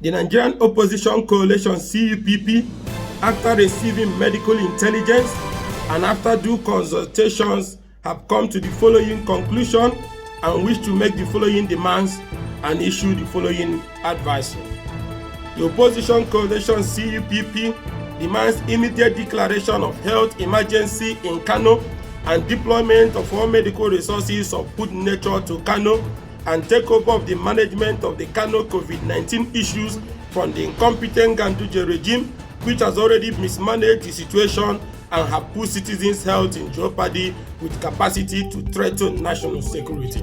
The Nigerian Opposition Coalition CUPP, after receiving medical intelligence and after due consultations, have come to the following conclusion and wish to make the following demands and issue the following advisory. The Opposition Coalition CUPP demands immediate declaration of health emergency in Kano and deployment of all medical resources of good nature to Kano and takeover of the management of the Kano COVID-19 issues from the incompetent Ganduje regime, which has already mismanaged the situation and have put citizens' health in jeopardy with capacity to threaten national security.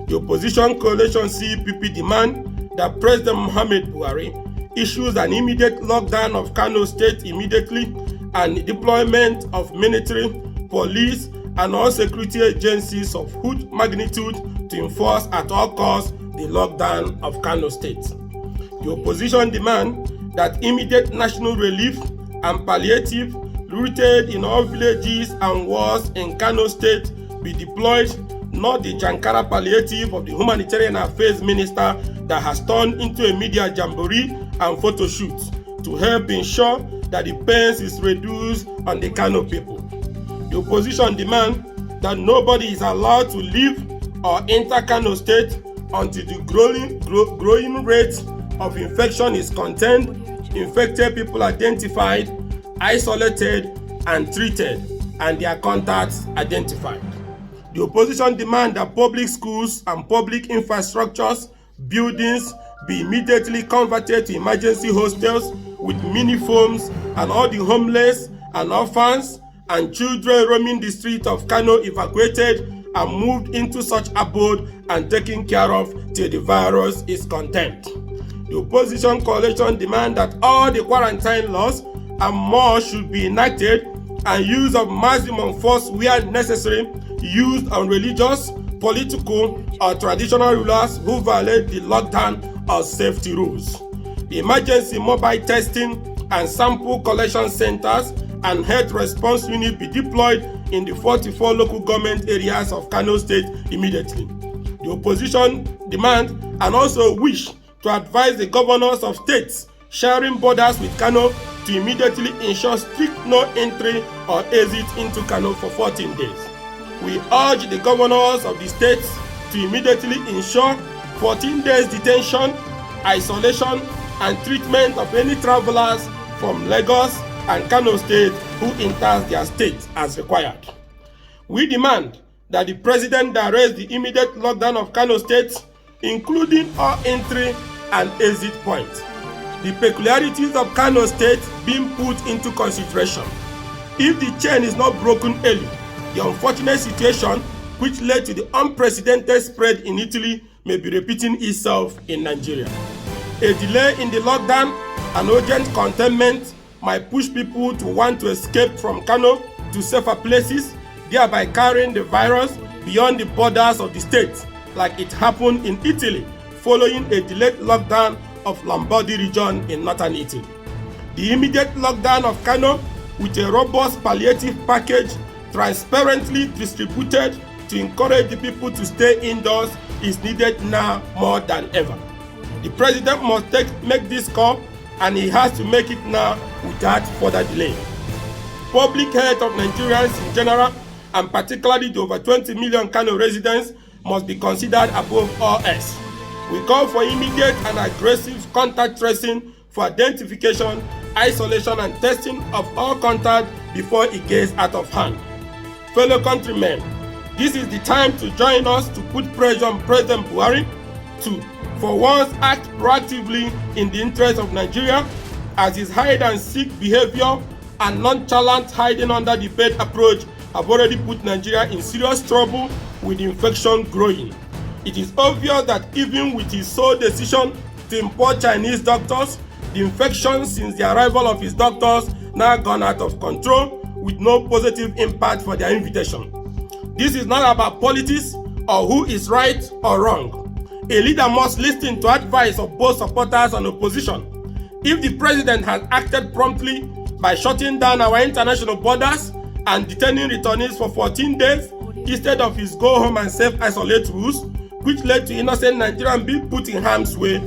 The Opposition Coalition CUPP demand that President Muhammad Buhari issues an immediate lockdown of Kano State immediately and deployment of military, police, and all security agencies of huge magnitude to enforce at all costs the lockdown of Kano State. The opposition demand that immediate national relief and palliative rooted in all villages and wards in Kano State be deployed, not the Jankara palliative of the Humanitarian Affairs Minister that has turned into a media jamboree and photo shoot to help ensure that the pains is reduced on the Kano people. The opposition demand that nobody is allowed to leave or enter Kano State until the growing rate of infection is contained, infected people identified, isolated and treated, and their contacts identified. The opposition demand that public schools and public infrastructures, buildings be immediately converted to emergency hostels with mini-foams and all the homeless and orphans and children roaming the streets of Kano evacuated and moved into such abode and taken care of till the virus is contained. The opposition coalition demand that all the quarantine laws and more should be enacted and use of maximum force where necessary used on religious, political, or traditional rulers who violate the lockdown or safety rules. The emergency mobile testing and sample collection centers and health response unit be deployed in the 44 local government areas of Kano State immediately. The opposition demand and also wish to advise the governors of states sharing borders with Kano to immediately ensure strict no entry or exit into Kano for 14 days. We urge the governors of the states to immediately ensure 14 days detention, isolation, and treatment of any travelers from Lagos and Kano State who enters their state as required. We demand that the president directs the immediate lockdown of Kano State, including all entry and exit points. The peculiarities of Kano State being put into consideration. If the chain is not broken early, the unfortunate situation which led to the unprecedented spread in Italy may be repeating itself in Nigeria. A delay in the lockdown and urgent containment might push people to want to escape from Kano to safer places, thereby carrying the virus beyond the borders of the state, like it happened in Italy following a delayed lockdown of Lombardy region in northern Italy. The immediate lockdown of Kano with a robust palliative package transparently distributed to encourage the people to stay indoors is needed now more than ever. The president must make this call, and he has to make it now without further delay. Public health of Nigerians in general, and particularly the over 20 million Kano residents, must be considered above all else. We call for immediate and aggressive contact tracing for identification, isolation, and testing of all contact before it gets out of hand. Fellow countrymen, this is the time to join us to put pressure on President Buhari to, for once, act proactively in the interest of Nigeria, as his hide-and-seek behavior and nonchalant hiding under the bed approach have already put Nigeria in serious trouble with infection growing. It is obvious that even with his sole decision to import Chinese doctors, the infection since the arrival of his doctors now gone out of control with no positive impact for their invitation. This is not about politics or who is right or wrong. A leader must listen to advice of both supporters and opposition. If the president has acted promptly by shutting down our international borders and detaining returnees for 14 days instead of his go home and self-isolate rules, which led to innocent Nigerians being put in harm's way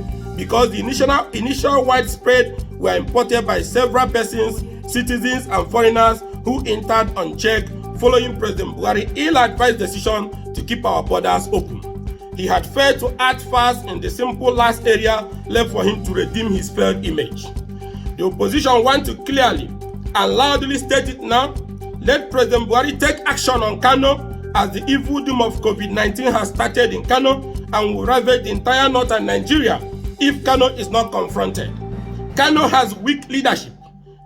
because the initial widespread were imported by several persons, citizens and foreigners who entered unchecked following President Buhari's ill-advised decision to keep our borders open. He had failed to act fast in the simple last area left for him to redeem his failed image. The opposition want to clearly and loudly state it now. Let President Buhari take action on Kano, as the evil doom of COVID-19 has started in Kano and will ravage the entire northern Nigeria if Kano is not confronted. Kano has weak leadership.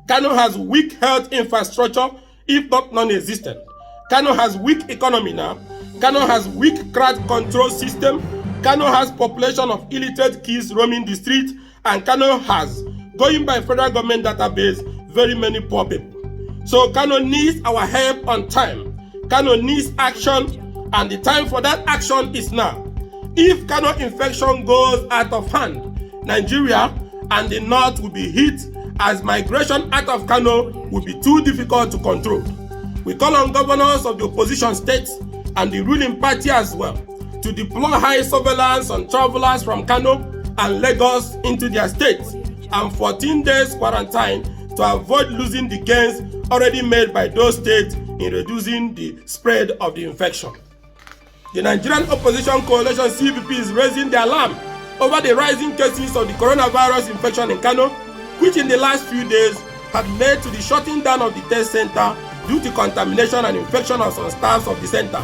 Kano has weak health infrastructure, if not non-existent. Kano has weak economy now. Kano has weak crowd control system. Kano has population of illiterate kids roaming the street, and Kano has, going by federal government database, very many poor people. So Kano needs our help on time. Kano needs action, and the time for that action is now. If Kano infection goes out of hand, Nigeria and the north will be hit, as migration out of Kano will be too difficult to control. We call on governors of the opposition states and the ruling party as well to deploy high surveillance on travelers from Kano and Lagos into their states, and 14 days quarantine to avoid losing the gains already made by those states in reducing the spread of the infection. The Nigerian Opposition Coalition CPP is raising the alarm over the rising cases of the coronavirus infection in Kano, which in the last few days had led to the shutting down of the test center due to contamination and infection of some staffs of the center.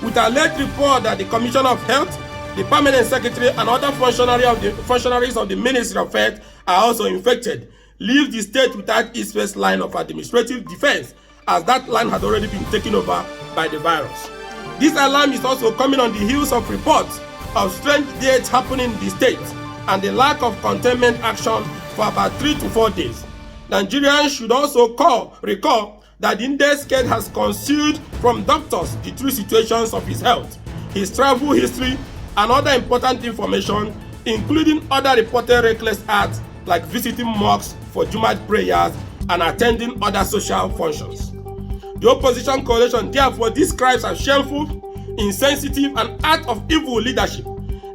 With a late report that the Commissioner of Health, the Permanent Secretary and other functionaries of the Ministry of Health are also infected, leaves the state without its first line of administrative defense, as that line had already been taken over by the virus. This alarm is also coming on the heels of reports of strange deaths happening in the state and the lack of containment action for about 3 to 4 days. Nigerians should also recall that the Index Care has concealed from doctors the true situations of his health, his travel history, and other important information, including other reported reckless acts like visiting mosques for Jumat prayers and attending other social functions. The opposition coalition therefore describes as shameful, insensitive, and act of evil leadership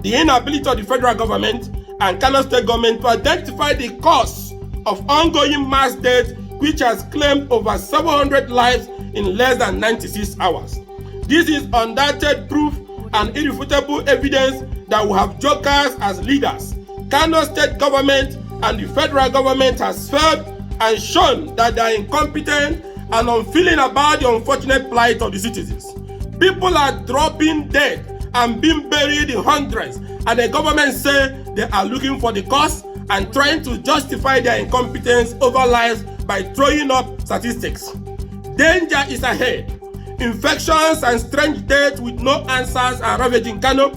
the inability of the federal government and Kano state government to identify the cause of ongoing mass death, which has claimed over 700 lives in less than 96 hours. This is undoubted proof and irrefutable evidence that we have jokers as leaders. Kano state government and the federal government has failed and shown that they are incompetent and unfeeling about the unfortunate plight of the citizens. People are dropping dead and being buried in hundreds, and the government say they are looking for the cause and trying to justify their incompetence over lives by throwing up statistics. Danger is ahead. Infections and strange deaths with no answers are ravaging Kano.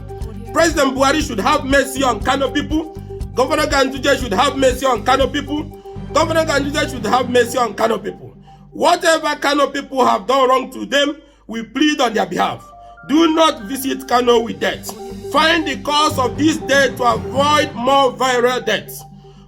President Buhari should have mercy on Kano people. Governor Ganduje should have mercy on Kano people. Governor Ganduje should have mercy on Kano people. Whatever Kano people have done wrong to them, we plead on their behalf. Do not visit Kano with death. Find the cause of this death to avoid more viral deaths.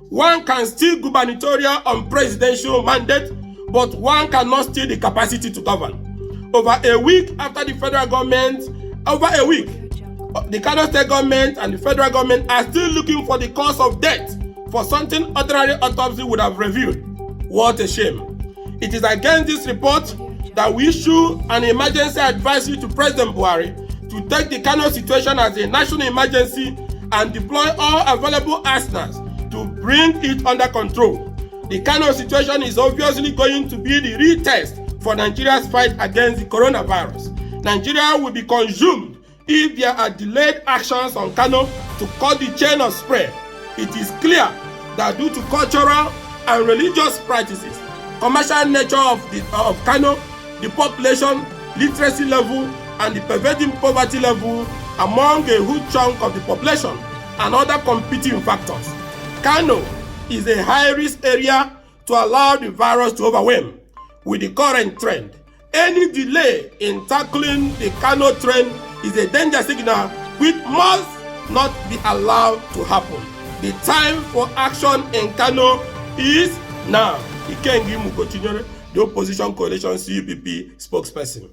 One can steal gubernatorial and presidential mandate, but one cannot steal the capacity to govern. Over a week after the federal government, the Kano state government and the federal government are still looking for the cause of death for something ordinary autopsy would have revealed. What a shame. It is against this report that we issue an emergency advisory to President Buhari to take the Kano situation as a national emergency and deploy all available arsenals to bring it under control. The Kano situation is obviously going to be the real test for Nigeria's fight against the coronavirus. Nigeria will be consumed if there are delayed actions on Kano to cut the chain of spread. It is clear that due to cultural and religious practices, commercial nature of Kano, the population, literacy level, and the pervading poverty level among a huge chunk of the population, and other competing factors, Kano is a high-risk area to allow the virus to overwhelm. With the current trend, any delay in tackling the Kano trend is a danger signal which must not be allowed to happen. The time for action in Kano is now. Ikengi Mukochinyere, the opposition coalition CUPP spokesperson.